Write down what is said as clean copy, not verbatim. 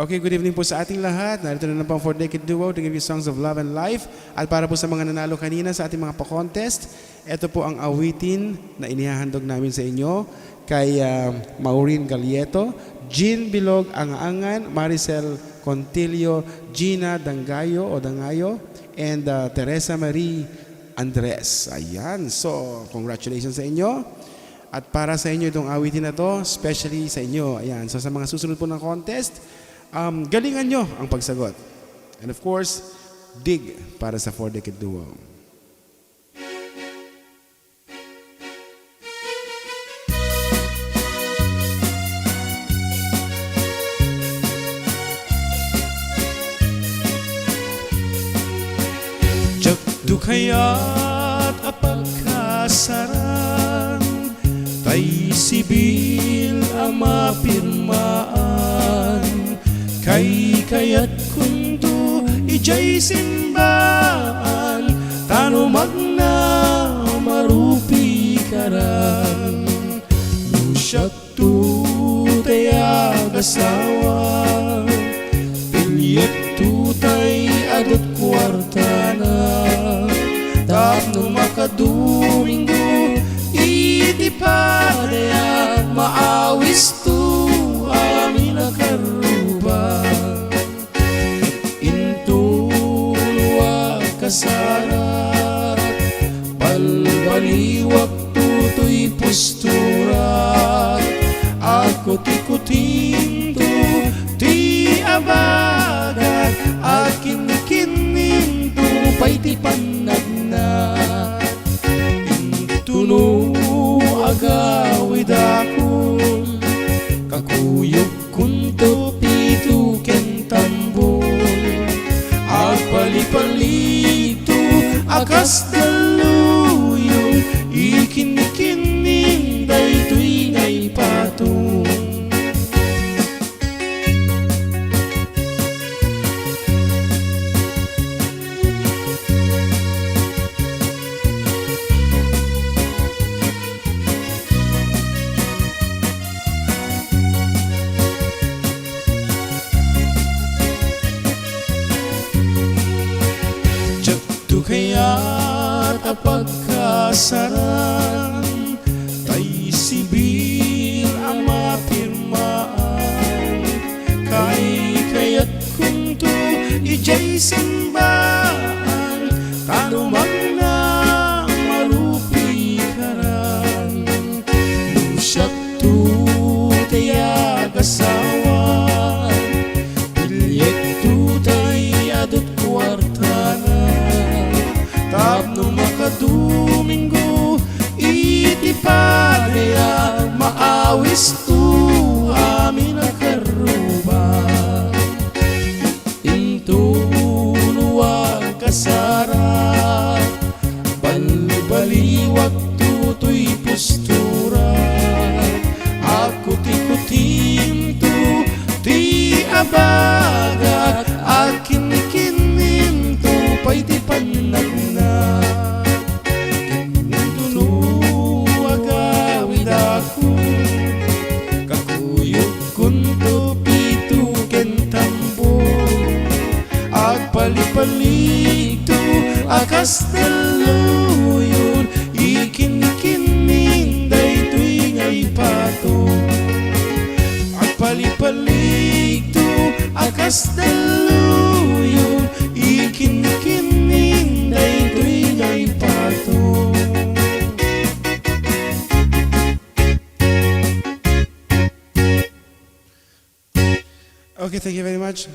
Okay, good evening po sa ating lahat. Narito na po ang 4-Decade Duo to give you songs of love and life. At para po sa mga nanalo kanina sa ating mga pa-contest, ito po ang awitin na inihahandog namin sa inyo kay Maureen Galieto, Jean Bilog Angangan, Maricel Contilio, Gina Dangayo and Teresa Marie Andres. Ayan, so congratulations sa inyo. At para sa inyo itong awitin na to, especially sa inyo. Ayan, so sa mga susunod po ng contest, galingan nyo ang pagsagot. And of course, dig para sa 4-Decade Duo. Jagdu kaya't apagkasaran, tay sibil ang mapirmaan, kay kayat kundo ijay simbaan, tanumag na marupi karan, nusyak tu tayag asawa, pilyat tu tay adot kwartana, tapno makadumingo iti padaya, maawis tu amin akaruba, intuluwa kasarat, balbaliwak tutoy posturat, ako tikutin tu ti abagat, akin kinin tu pay ti panagnat, intuno agawid akong kakuyog kunto pito ken tambol, agpalipalito akas daluyong, ikinikining daytoy ngay patong. Kaya't apagkasaran, tay sibil ang mapirmaan, kay kaya't kunto ijay simbaan, tanumag na marupi karan, nusyak tu tayag asawan, pilyet tu tay adot kwartana, tapno makadumingo iti padaya, maawis tu amin akaruba, intuluwag kasarat, balbaliwag tutoy postura, ako tikutin tu ti abagat, akin kinin tu pay ti panagnat, palipalito akas daluyon, ikinikining daytoy ngay patong, agpalipalito akas daluyon, ikinikining daytoy ngay patong. Okay, thank you very much.